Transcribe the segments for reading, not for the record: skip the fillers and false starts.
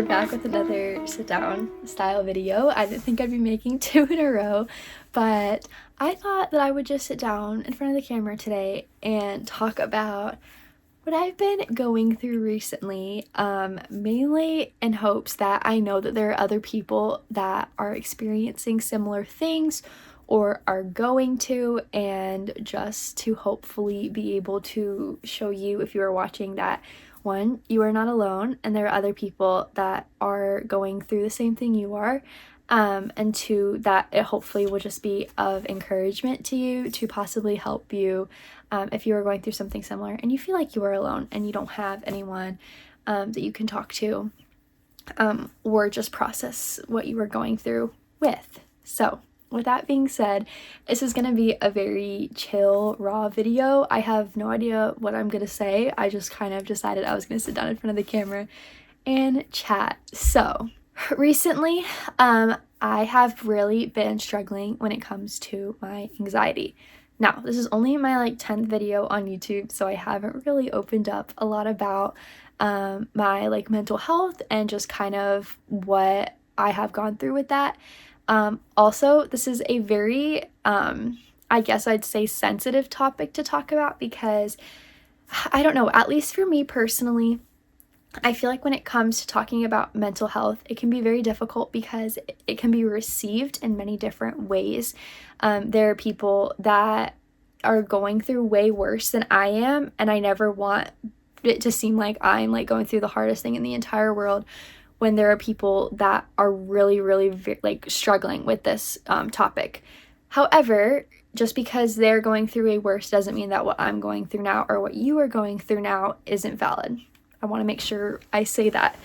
back with another sit-down style video. I didn't think I'd be making two in a row, but I thought that I would just sit down in front of the camera today and talk about what I've been going through recently, mainly in hopes that I know that there are other people that are experiencing similar things or are going to, and just to hopefully be able to show you, if you are watching, that one, you are not alone and there are other people that are going through the same thing you are, and two, that it hopefully will just be of encouragement to you to possibly help you if you are going through something similar and you feel like you are alone and you don't have anyone that you can talk to or just process what you are going through with. So with that being said, this is going to be a very chill, raw video. I have no idea what I'm going to say. I just kind of decided I was going to sit down in front of the camera and chat. So recently, I have really been struggling when it comes to my anxiety. Now, this is only my 10th video on YouTube, so I haven't really opened up a lot about my mental health and just kind of what I have gone through with that. Also, this is a very, I guess I'd say, sensitive topic to talk about because, I don't know, at least for me personally, I feel like when it comes to talking about mental health, it can be very difficult because it can be received in many different ways. There are people that are going through way worse than I am, and I never want it to seem like I'm going through the hardest thing in the entire world, when there are people that are really struggling with this topic. However, just because they're going through a worse doesn't mean that what I'm going through now or what you are going through now isn't valid. I want to make sure I say that.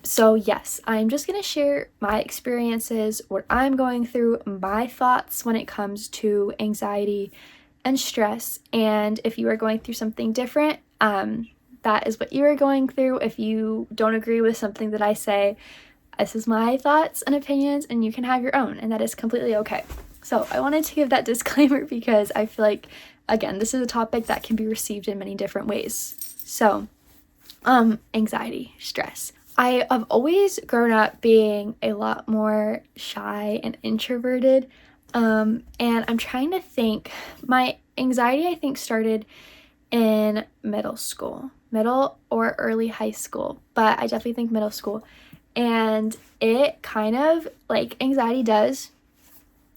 So yes, I'm just going to share my experiences, what I'm going through, my thoughts when it comes to anxiety and stress. And if you are going through something different, that is what you are going through. If you don't agree with something that I say, this is my thoughts and opinions, and you can have your own, and that is completely okay. So I wanted to give that disclaimer because I feel like, again, this is a topic that can be received in many different ways. So, anxiety, stress. I have always grown up being a lot more shy and introverted, and I'm trying to think. My anxiety, I think, started in middle or early high school, but I definitely think middle school. And it kind of, like anxiety does,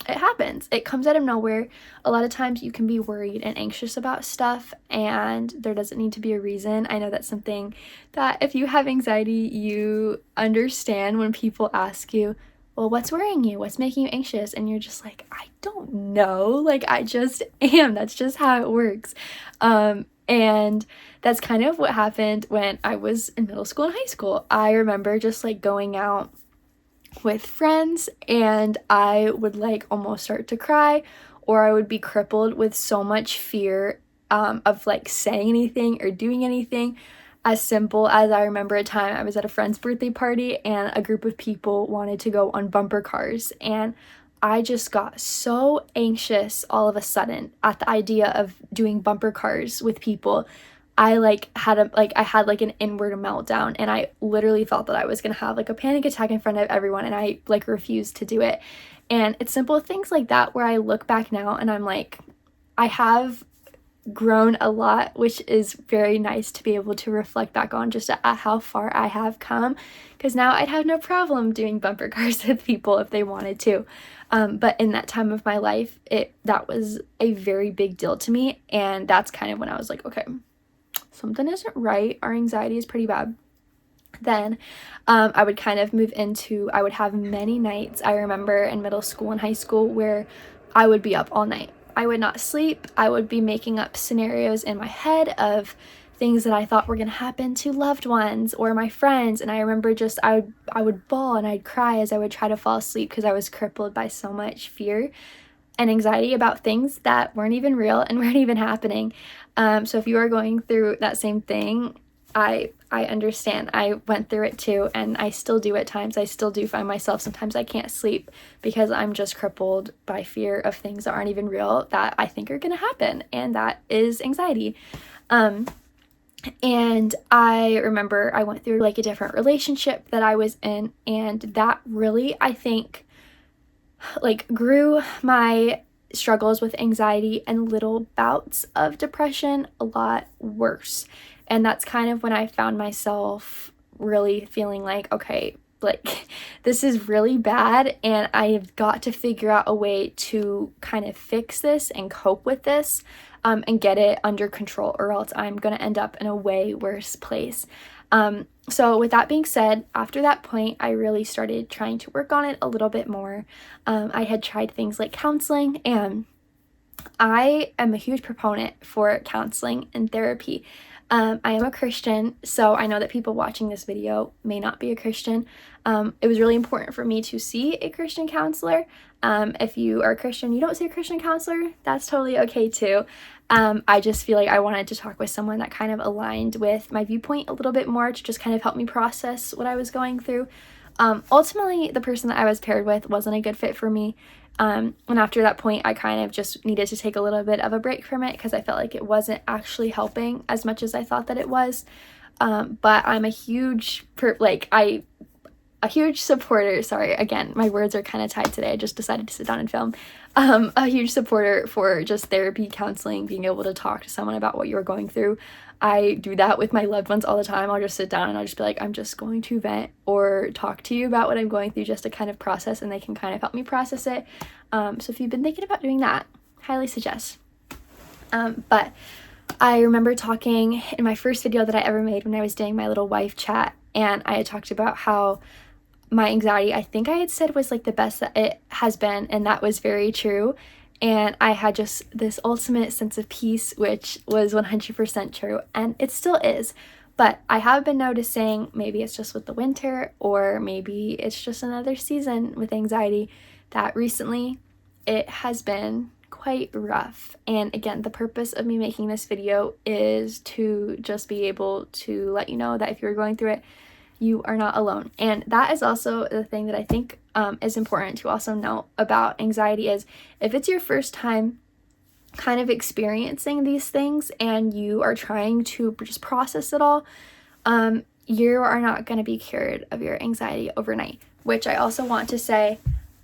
it happens. It comes out of nowhere. A lot of times you can be worried and anxious about stuff, and there doesn't need to be a reason. I know that's something that if you have anxiety, you understand when people ask you, well, what's worrying you? What's making you anxious? And you're just like, I don't know. I just am. That's just how it works. And that's kind of what happened when I was in middle school and high school. I remember just going out with friends, and I would almost start to cry, or I would be crippled with so much fear of saying anything or doing anything. As simple as, I remember a time I was at a friend's birthday party and a group of people wanted to go on bumper cars, and I just got so anxious all of a sudden at the idea of doing bumper cars with people. I had an inward meltdown, and I literally thought that I was gonna have a panic attack in front of everyone, and I refused to do it. And it's simple things like that where I look back now and I'm like, I have grown a lot, which is very nice to be able to reflect back on just at how far I have come, because now I'd have no problem doing bumper cars with people if they wanted to. But in that time of my life, that was a very big deal to me, and that's kind of when I was like, okay, something isn't right. Our anxiety is pretty bad. Then I would kind of move into, I would have many nights, I remember in middle school and high school, where I would be up all night. I would not sleep. I would be making up scenarios in my head of things that I thought were going to happen to loved ones or my friends. And I remember just, I would bawl and I'd cry as I would try to fall asleep because I was crippled by so much fear and anxiety about things that weren't even real and weren't even happening. So if you are going through that same thing, I understand. I went through it too, and I still do at times. I still do find myself, sometimes I can't sleep because I'm just crippled by fear of things that aren't even real that I think are going to happen, and that is anxiety. And I remember I went through like a different relationship that I was in, and that really, I think, like grew my struggles with anxiety and little bouts of depression a lot worse. And that's kind of when I found myself really feeling like, okay, like this is really bad and I've got to figure out a way to kind of fix this and cope with this, and get it under control, or else I'm going to end up in a way worse place. So with that being said, after that point, I really started trying to work on it a little bit more. I had tried things like counseling, and I am a huge proponent for counseling and therapy. I am a Christian, so I know that people watching this video may not be a Christian. It was really important for me to see a Christian counselor. If you are a Christian, you don't see a Christian counselor, that's totally okay too. I just feel like I wanted to talk with someone that kind of aligned with my viewpoint a little bit more to just kind of help me process what I was going through. Ultimately, the person that I was paired with wasn't a good fit for me. And after that point, I kind of just needed to take a little bit of a break from it because I felt like it wasn't actually helping as much as I thought that it was. But I'm a huge, a huge supporter. Sorry, again, my words are kind of tied today. I just decided to sit down and film. A huge supporter for just therapy, counseling, being able to talk to someone about what you're going through. I do that with my loved ones all the time. I'll just sit down and I'll just be like, I'm just going to vent or talk to you about what I'm going through just to kind of process, and they can kind of help me process it. So if you've been thinking about doing that, highly suggest. But I remember talking in my first video that I ever made when I was doing my little wife chat, and I had talked about how my anxiety, I think I had said, was like the best that it has been, and that was very true. And I had just this ultimate sense of peace, which was 100% true, and it still is. But I have been noticing, maybe it's just with the winter, or maybe it's just another season with anxiety, that recently it has been quite rough. And again, the purpose of me making this video is to just be able to let you know that if you're going through it, you are not alone. And that is also the thing that I think is important to also note about anxiety is if it's your first time kind of experiencing these things and you are trying to just process it all, you are not going to be cured of your anxiety overnight. Which I also want to say,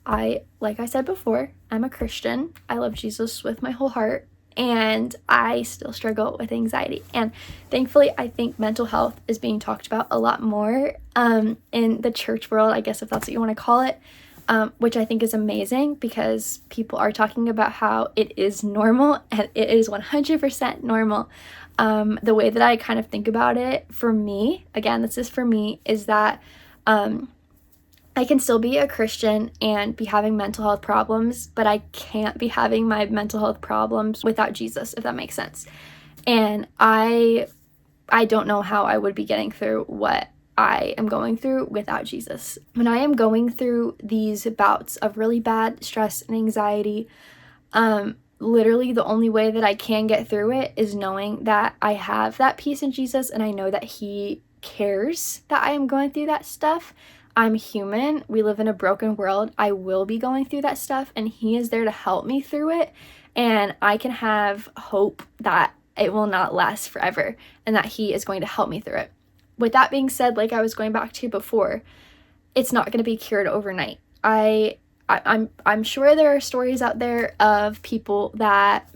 like I said before, I'm a Christian. I love Jesus with my whole heart, and I still struggle with anxiety. And thankfully, I think mental health is being talked about a lot more in the church world, I guess, if that's what you want to call it, which I think is amazing because people are talking about how it is normal, and it is 100% normal. The way that I kind of think about it, for me, again, this is for me, is that I can still be a Christian and be having mental health problems, but I can't be having my mental health problems without Jesus, if that makes sense. And I don't know how I would be getting through what I am going through without Jesus. When I am going through these bouts of really bad stress and anxiety, literally the only way that I can get through it is knowing that I have that peace in Jesus, and I know that He cares that I am going through that stuff. I'm human. We live in a broken world. I will be going through that stuff, and He is there to help me through it. And I can have hope that it will not last forever and that He is going to help me through it. With that being said, like I was going back to before, it's not going to be cured overnight. I'm sure there are stories out there of people that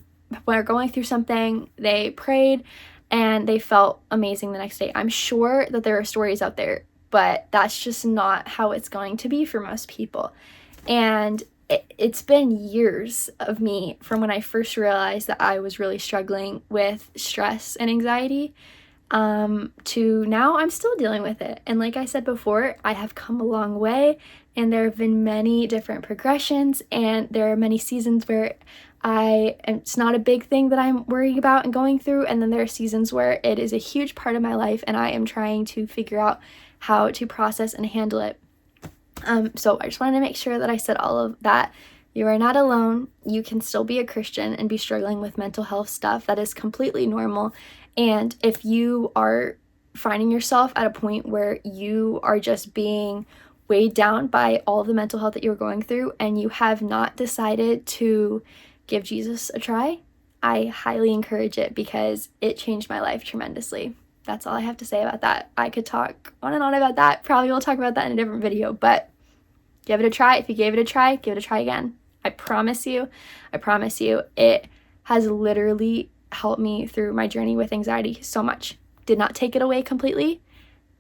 when they're going through something, they prayed and they felt amazing the next day. I'm sure that there are stories out there, but that's just not how it's going to be for most people. And it's been years of me from when I first realized that I was really struggling with stress and anxiety, to now I'm still dealing with it. And like I said before, I have come a long way, and there have been many different progressions, and there are many seasons where it's not a big thing that I'm worrying about and going through, and then there are seasons where it is a huge part of my life and I am trying to figure out how to process and handle it. So I just wanted to make sure that I said all of that. You are not alone. You can still be a Christian and be struggling with mental health stuff. That is completely normal. And if you are finding yourself at a point where you are just being weighed down by all of the mental health that you're going through and you have not decided to give Jesus a try, I highly encourage it because it changed my life tremendously. that's all I have to say about that. I could talk on and on about that. Probably we'll talk about that in a different video, but give it a try. If you gave it a try, give it a try again. I promise you, it has literally helped me through my journey with anxiety so much. Did not take it away completely,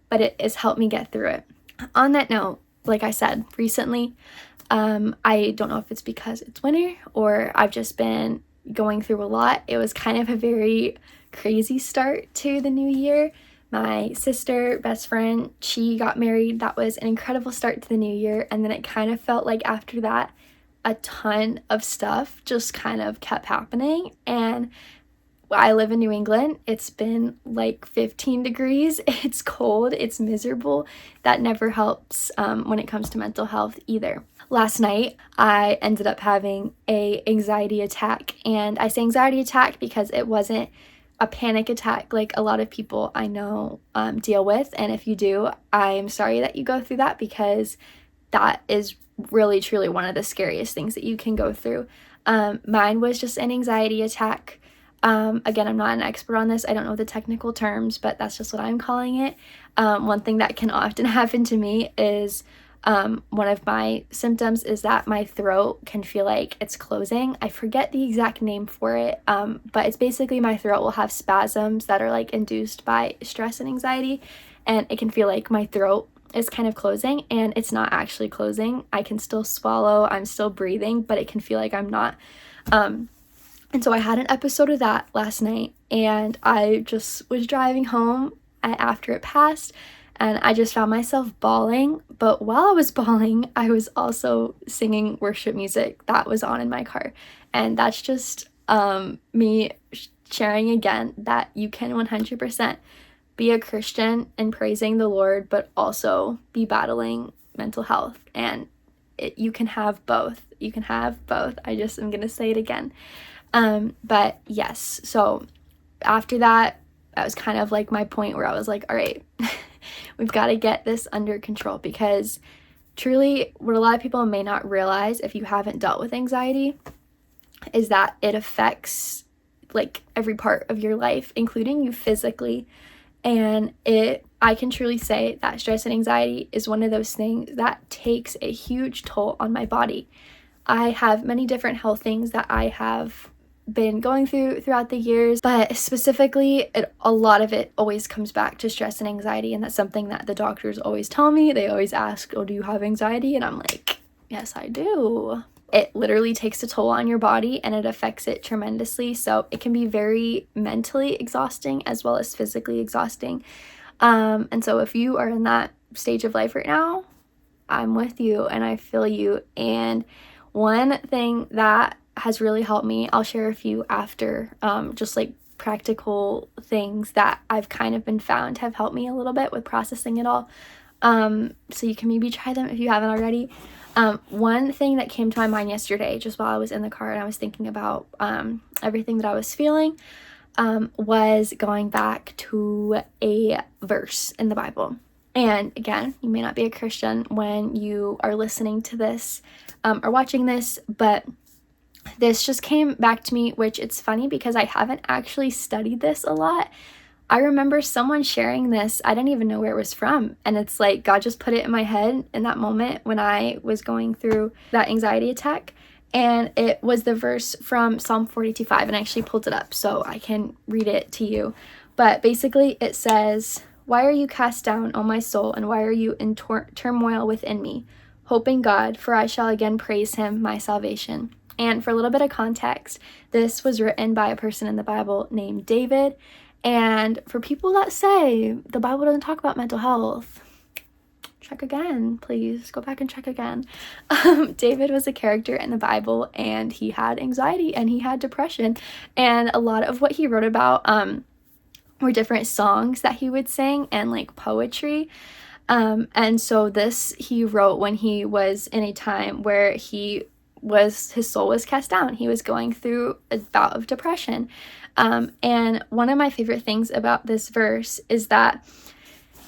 but it has helped me get through it. On that note, like I said, recently, I don't know if it's because it's winter or I've just been going through a lot. It was kind of a very crazy start to the new year. My sister, best friend, she got married. That was an incredible start to the new year. And then it kind of felt like after that, a ton of stuff just kind of kept happening. And I live in New England. It's been like 15 degrees. It's cold. It's miserable. That never helps when it comes to mental health either. Last night, I ended up having a anxiety attack. And I say anxiety attack because it wasn't a panic attack like a lot of people I know deal with. And if you do, I'm sorry that you go through that, because that is really, truly one of the scariest things that you can go through. Mine was just an anxiety attack. Again, I'm not an expert on this. I don't know the technical terms, but that's just what I'm calling it. One thing that can often happen to me is one of my symptoms is that my throat can feel like it's closing. I forget the exact name for it, but it's basically my throat will have spasms that are like induced by stress and anxiety, and it can feel like my throat is kind of closing, and it's not actually closing. I can still swallow, I'm still breathing, but it can feel like I'm not. And so I had an episode of that last night, and I just was driving home after it passed, and I just found myself bawling. But while I was bawling, I was also singing worship music that was on in my car. And that's just me sharing again that you can 100% be a Christian and praising the Lord, but also be battling mental health. And you can have both. You can have both. I'm going to say it again. But yes, so after that was kind of like my point where I was like, all right, we've got to get this under control, because truly what a lot of people may not realize if you haven't dealt with anxiety is that it affects like every part of your life, including you physically. And I can truly say that stress and anxiety is one of those things that takes a huge toll on my body. I have many different health things that I have been going throughout the years, but specifically a lot of it always comes back to stress and anxiety, and that's something that the doctors always tell me. They always ask, oh, do you have anxiety? And I'm like, yes, I do. It literally takes a toll on your body, and it affects it tremendously. So it can be very mentally exhausting as well as physically exhausting. And so if you are in that stage of life right now, I'm with you and I feel you. And one thing that has really helped me, I'll share a few after, just like practical things that I've kind of been found have helped me a little bit with processing it all. So you can maybe try them if you haven't already. One thing that came to my mind yesterday, just while I was in the car and I was thinking about everything that I was feeling, was going back to a verse in the Bible. And again, you may not be a Christian when you are listening to this or watching this, but this just came back to me, which it's funny because I haven't actually studied this a lot. I remember someone sharing this. I didn't even know where it was from. And it's like God just put it in my head in that moment when I was going through that anxiety attack. And it was the verse from Psalm 42:5. And I actually pulled it up so I can read it to you. But basically it says, "Why are you cast down, O my soul, and why are you in turmoil within me? Hope in God, for I shall again praise him, my salvation." And for a little bit of context, this was written by a person in the Bible named David. And for people that say the Bible doesn't talk about mental health, check again, please. Go back and check again. David was a character in the Bible, and he had anxiety and he had depression. And a lot of what he wrote about were different songs that he would sing and like poetry. And so this he wrote when he was in a time where his soul was cast down. He was going through a bout of depression. And one of my favorite things about this verse is that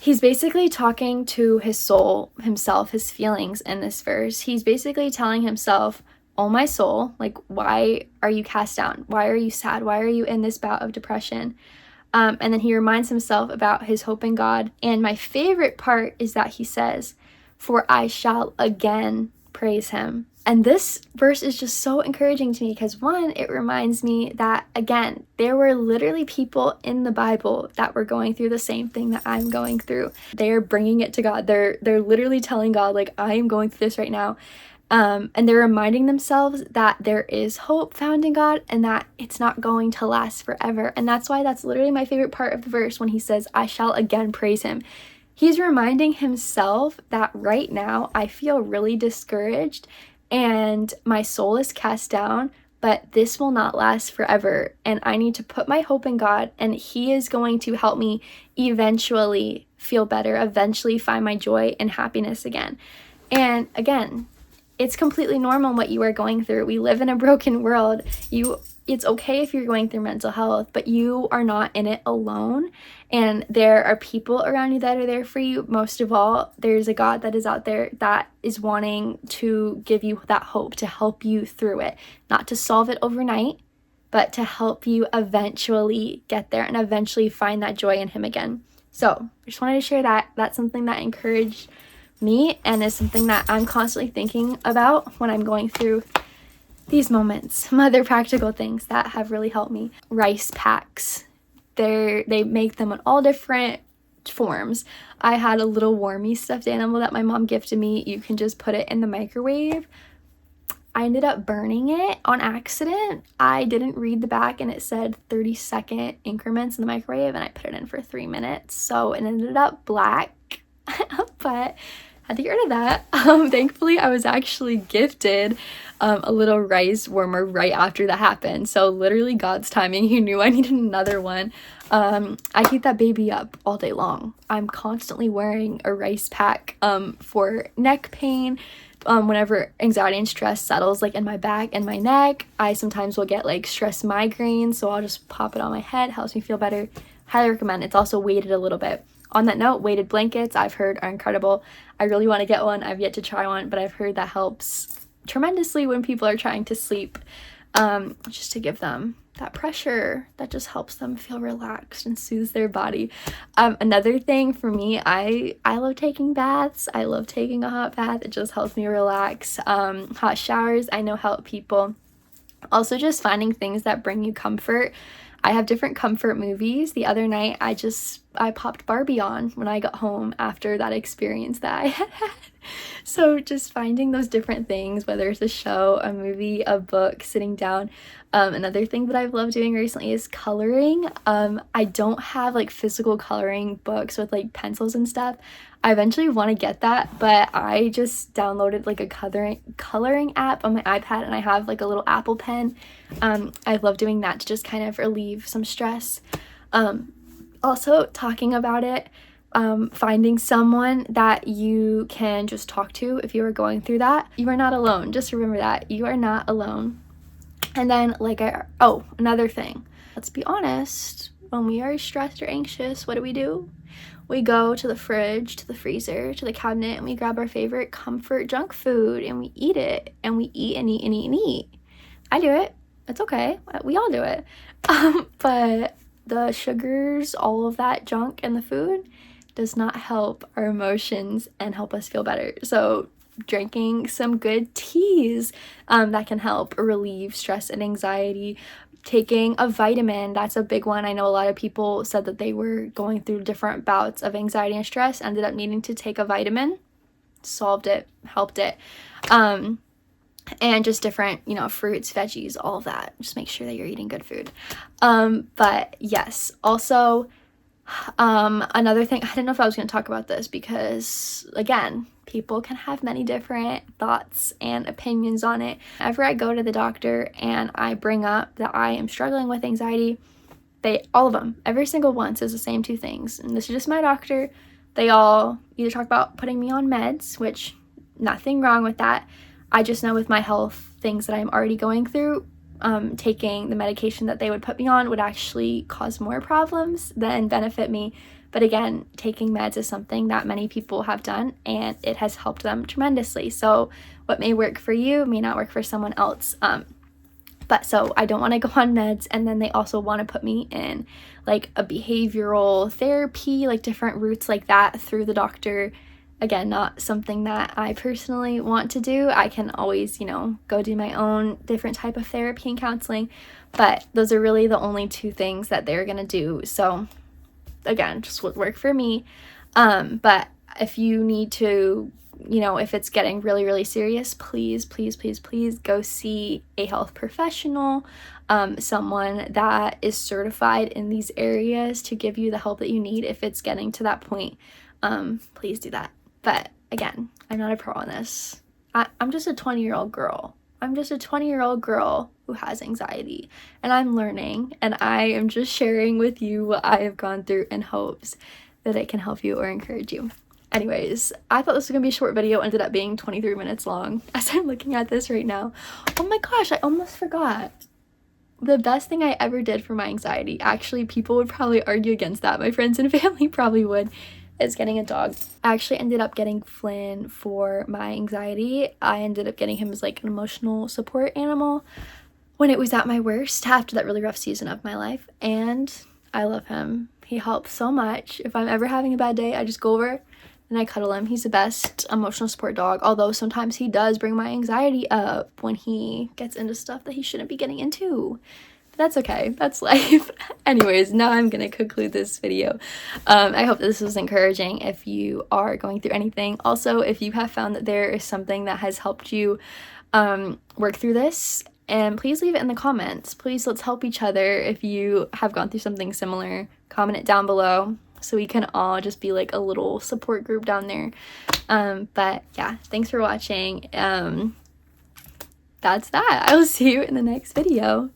he's basically talking to his soul, himself, his feelings in this verse. He's basically telling himself, "Oh, my soul, like, why are you cast down? Why are you sad? Why are you in this bout of depression? And then he reminds himself about his hope in God. And my favorite part is that he says, "For I shall again praise him." And this verse is just so encouraging to me because, one, it reminds me that, again, there were literally people in the Bible that were going through the same thing that I'm going through. They're bringing it to God. They're literally telling God, like, I am going through this right now. And they're reminding themselves that there is hope found in God and that it's not going to last forever. And that's why that's literally my favorite part of the verse when he says, "I shall again praise him." He's reminding himself that right now I feel really discouraged and my soul is cast down, but this will not last forever. And I need to put my hope in God, and he is going to help me eventually feel better, eventually find my joy and happiness again. And again, it's completely normal what you are going through. We live in a broken world. It's okay if you're going through mental health, but you are not in it alone. And there are people around you that are there for you. Most of all, there's a God that is out there that is wanting to give you that hope, to help you through it. Not to solve it overnight, but to help you eventually get there and eventually find that joy in him again. So I just wanted to share that. That's something that encouraged me and is something that I'm constantly thinking about when I'm going through these moments. Some other practical things that have really helped me. Rice packs. They make them in all different forms. I had a little wormy stuffed animal that my mom gifted me. You can just put it in the microwave. I ended up burning it on accident. I didn't read the back and it said 30-second increments in the microwave, and I put it in for 3 minutes. So it ended up black. But I had to get rid of that. Thankfully, I was actually gifted a little rice warmer right after that happened. So literally God's timing, he knew I needed another one. I keep that baby up all day long. I'm constantly wearing a rice pack for neck pain. Whenever anxiety and stress settles like in my back and my neck, I sometimes will get like stress migraines. So I'll just pop it on my head, helps me feel better. Highly recommend. It's also weighted a little bit. On that note, weighted blankets I've heard are incredible. I really want to get one. I've yet to try one, but I've heard that helps tremendously when people are trying to sleep, just to give them that pressure that just helps them feel relaxed and soothes their body. Another thing for me, I love taking baths. I love taking a hot bath. It just helps me relax. Hot showers I know help people. Also just finding things that bring you comfort. I have different comfort movies. The other night I popped Barbie on when I got home after that experience that I had. So just finding those different things, whether it's a show, a movie, a book, sitting down. Another thing that I've loved doing recently is coloring. I don't have like physical coloring books with like pencils and stuff. I eventually want to get that, but I just downloaded like a coloring app on my iPad, and I have like a little Apple pen. I love doing that to just kind of relieve some stress. Also talking about it, finding someone that you can just talk to if you are going through that. You are not alone. Just remember that. You are not alone. And then another thing. Let's be honest. When we are stressed or anxious, what do? We go to the fridge, to the freezer, to the cabinet, and we grab our favorite comfort junk food and we eat it. And we eat and eat and eat and eat. I do it. It's okay. We all do it. But the sugars, all of that junk in the food does not help our emotions and help us feel better. So drinking some good teas that can help relieve stress and anxiety. Taking a vitamin, that's a big one. I know a lot of people said that they were going through different bouts of anxiety and stress, ended up needing to take a vitamin, solved it, helped it. And just different, fruits, veggies, all of that. Just make sure that you're eating good food. But yes, also, another thing, I don't know if I was going to talk about this because, again, people can have many different thoughts and opinions on it. Whenever I go to the doctor and I bring up that I am struggling with anxiety, all of them, every single one says the same two things. And this is just my doctor. They all either talk about putting me on meds, which nothing wrong with that. I just know with my health, things that I'm already going through, taking the medication that they would put me on would actually cause more problems than benefit me. But again, taking meds is something that many people have done, and it has helped them tremendously. So what may work for you may not work for someone else. But so I don't want to go on meds, and then they also want to put me in like a behavioral therapy, like different routes like that through the doctor. Again, not something that I personally want to do. I can always, you know, go do my own different type of therapy and counseling, but those are really the only two things that they're gonna do. So again, just would work for me. But if you need to, you know, if it's getting really, really serious, please, please, please, please go see a health professional, someone that is certified in these areas to give you the help that you need if it's getting to that point. Please do that. But again, I'm not a pro on this. I'm just a 20-year-old girl. I'm just a 20-year-old girl who has anxiety, and I'm learning, and I am just sharing with you what I have gone through in hopes that it can help you or encourage you. Anyways, I thought this was gonna be a short video, ended up being 23 minutes long as I'm looking at this right now. Oh my gosh, I almost forgot. The best thing I ever did for my anxiety, actually people would probably argue against that, my friends and family probably would, is getting a dog. I actually ended up getting Flynn for my anxiety. I ended up getting him as like an emotional support animal when it was at my worst after that really rough season of my life, and I love him. He helps so much. If I'm ever having a bad day, I just go over and I cuddle him. He's the best emotional support dog, although sometimes he does bring my anxiety up when he gets into stuff that he shouldn't be getting into. That's okay, that's life. Anyways, now I'm gonna conclude this video. I hope this was encouraging if you are going through anything. Also, if you have found that there is something that has helped you work through this, and please leave it in the comments. Please, let's help each other. If you have gone through something similar, comment it down below so we can all just be like a little support group down there. But yeah, thanks for watching. That's that. I will see you in the next video.